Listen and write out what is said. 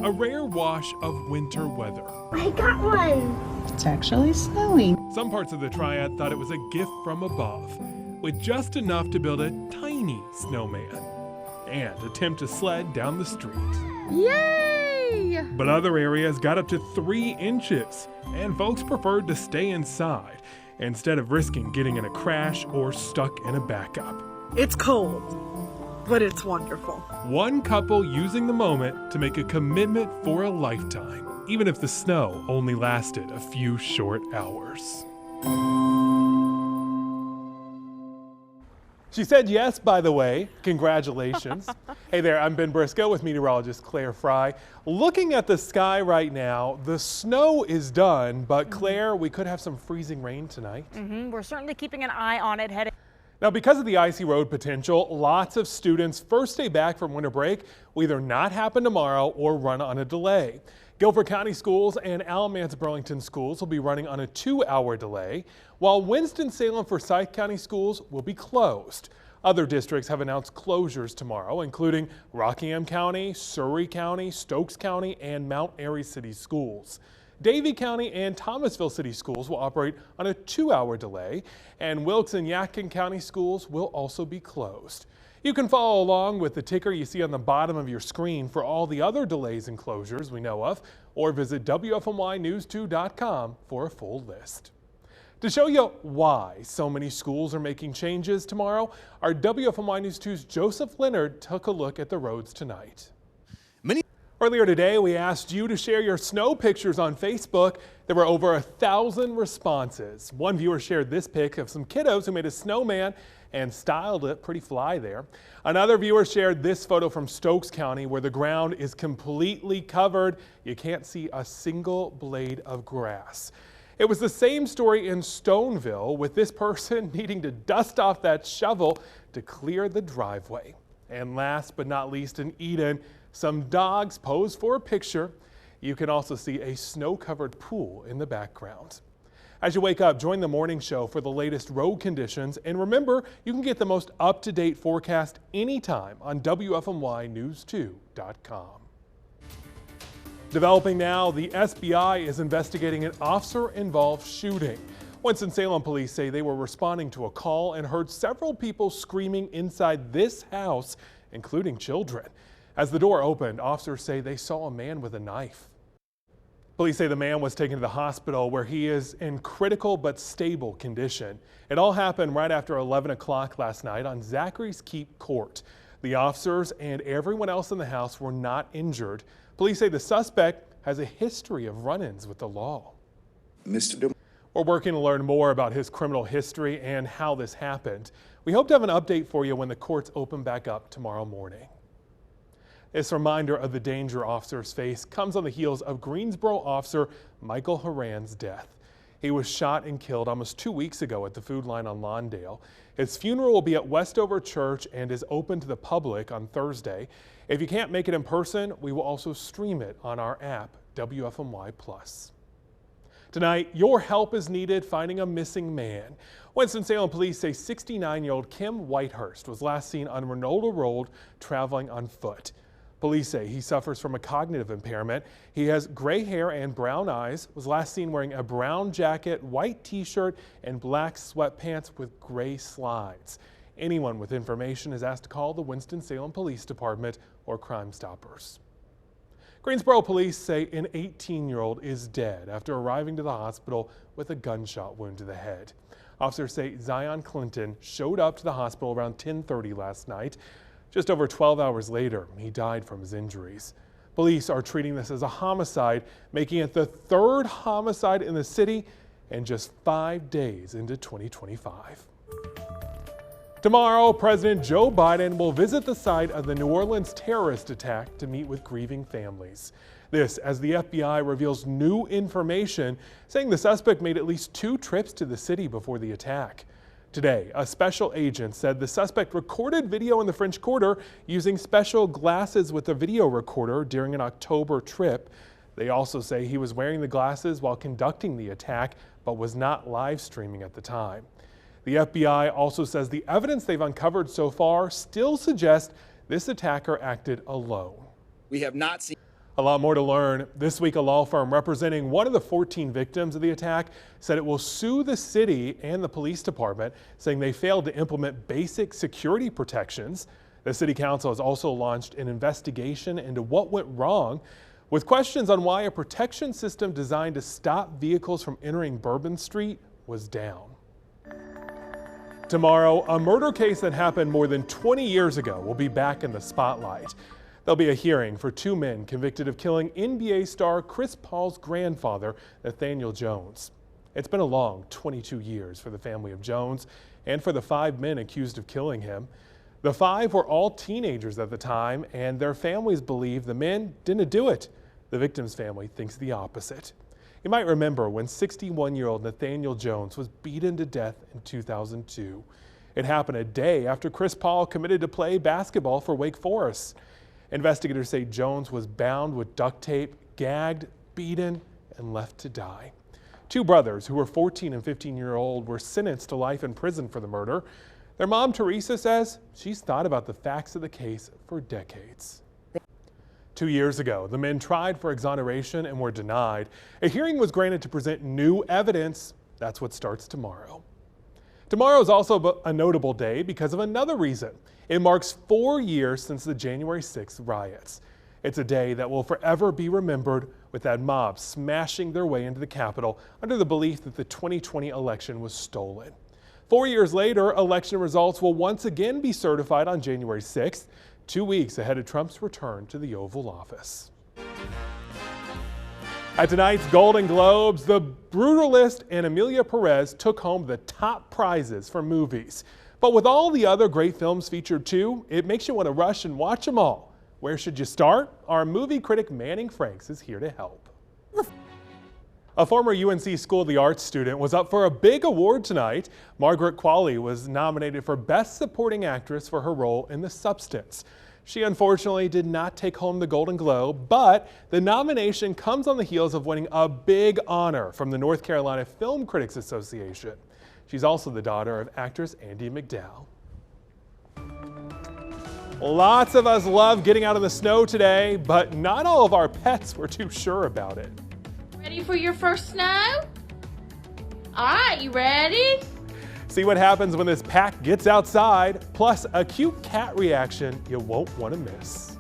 a rare wash of winter weather. I got one. It's actually snowing. Some parts of the triad thought it was a gift from above, with just enough to build a tiny snowman and attempt to sled down the street. Yay! But other areas got up to 3 inches, and folks preferred to stay inside instead of risking getting in a crash or stuck in a backup. It's cold, but it's wonderful. One couple using the moment to make a commitment for a lifetime, even if the snow only lasted a few short hours. She said yes, by the way. Congratulations. Hey there, I'm Ben Briscoe with meteorologist Claire Fry. Looking at the sky right now, the snow is done, but Claire, we could have some freezing rain tonight. We're certainly keeping an eye on it heading. Now, because of the icy road potential, lots of students' first day back from winter break will either not happen tomorrow or run on a delay. Guilford County schools and Alamance-Burlington schools will be running on a 2-hour delay, while Winston-Salem-Forsyth County schools will be closed. Other districts have announced closures tomorrow, including Rockingham County, Surrey County, Stokes County, and Mount Airy City schools. Davie County and Thomasville City schools will operate on a 2-hour delay, and Wilkes and Yadkin County schools will also be closed. You can follow along with the ticker you see on the bottom of your screen for all the other delays and closures we know of, or visit WFMYnews2.com for a full list. To show you why so many schools are making changes tomorrow, our WFMY News 2's Joseph Leonard took a look at the roads tonight. Earlier today, we asked you to share your snow pictures on Facebook. There were over 1,000 responses. One viewer shared this pic of some kiddos who made a snowman and styled it pretty fly there. Another viewer shared this photo from Stokes County where the ground is completely covered. You can't see a single blade of grass. It was the same story in Stoneville, with this person needing to dust off that shovel to clear the driveway. And last but not least, in Eden, some dogs posed for a picture. You can also see a snow-covered pool in the background. As you wake up, join the morning show for the latest road conditions. And remember, you can get the most up-to-date forecast anytime on WFMYnews2.com. Developing now, the SBI is investigating an officer-involved shooting. Winston-Salem police say they were responding to a call and heard several people screaming inside this house, including children. As the door opened, officers say they saw a man with a knife. Police say the man was taken to the hospital where he is in critical but stable condition. It all happened right after 11 o'clock last night on Zachary's Keep Court. The officers and everyone else in the house were not injured. Police say the suspect has a history of run-ins with the law. We're working to learn more about his criminal history and how this happened. We hope to have an update for you when the courts open back up tomorrow morning. This reminder of the danger officers face comes on the heels of Greensboro officer Michael Horan's death. He was shot and killed almost 2 weeks ago at the food line on Lawndale. His funeral will be at Westover Church and is open to the public on Thursday. If you can't make it in person, we will also stream it on our app, WFMY+. Tonight, your help is needed finding a missing man. Winston-Salem police say 69-year-old Kim Whitehurst was last seen on Ronaldo Road traveling on foot. Police say he suffers from a cognitive impairment. He has gray hair and brown eyes, was last seen wearing a brown jacket, white t-shirt, and black sweatpants with gray slides. Anyone with information is asked to call the Winston-Salem Police Department or Crime Stoppers. Greensboro police say an 18-year-old is dead after arriving to the hospital with a gunshot wound to the head. Officers say Zion Clinton showed up to the hospital around 10:30 last night. Just over 12 hours later, he died from his injuries. Police are treating this as a homicide, making it the third homicide in the city and just 5 days into 2025. Tomorrow, President Joe Biden will visit the site of the New Orleans terrorist attack to meet with grieving families. This as the FBI reveals new information saying the suspect made at least 2 trips to the city before the attack. Today, a special agent said the suspect recorded video in the French Quarter using special glasses with a video recorder during an October trip. They also say he was wearing the glasses while conducting the attack, but was not live streaming at the time. The FBI also says the evidence they've uncovered so far still suggests this attacker acted alone. We have not seen. A lot more to learn. This week, a law firm representing one of the 14 victims of the attack said it will sue the city and the police department, saying they failed to implement basic security protections. The city council has also launched an investigation into what went wrong, with questions on why a protection system designed to stop vehicles from entering Bourbon Street was down. Tomorrow, a murder case that happened more than 20 years ago will be back in the spotlight. There'll be a hearing for two men convicted of killing NBA star Chris Paul's grandfather, Nathaniel Jones. It's been a long 22 years for the family of Jones and for the 5 men accused of killing him. The 5 were all teenagers at the time, and their families believe the men didn't do it. The victim's family thinks the opposite. You might remember when 61-year-old Nathaniel Jones was beaten to death in 2002. It happened a day after Chris Paul committed to play basketball for Wake Forest. Investigators say Jones was bound with duct tape, gagged, beaten, and left to die. 2 brothers, who were 14 and 15-year-old, were sentenced to life in prison for the murder. Their mom, Teresa, says she's thought about the facts of the case for decades. 2 years ago, the men tried for exoneration and were denied. A hearing was granted to present new evidence. That's what starts tomorrow. Tomorrow is also a notable day because of another reason. It marks 4 years since the January 6th riots. It's a day that will forever be remembered, with that mob smashing their way into the Capitol under the belief that the 2020 election was stolen. 4 years later, election results will once again be certified on January 6th, 2 weeks ahead of Trump's return to the Oval Office. At tonight's Golden Globes, The Brutalist and Emilia Perez took home the top prizes for movies. But with all the other great films featured too, it makes you want to rush and watch them all. Where should you start? Our movie critic Manning Franks is here to help. A former UNC School of the Arts student was up for a big award tonight. Margaret Qualley was nominated for Best Supporting Actress for her role in The Substance. She unfortunately did not take home the Golden Globe, but the nomination comes on the heels of winning a big honor from the North Carolina Film Critics Association. She's also the daughter of actress Andie MacDowell. Lots of us love getting out in the snow today, but not all of our pets were too sure about it. Ready for your first snow? All right, you ready? See what happens when this pack gets outside, plus a cute cat reaction you won't want to miss.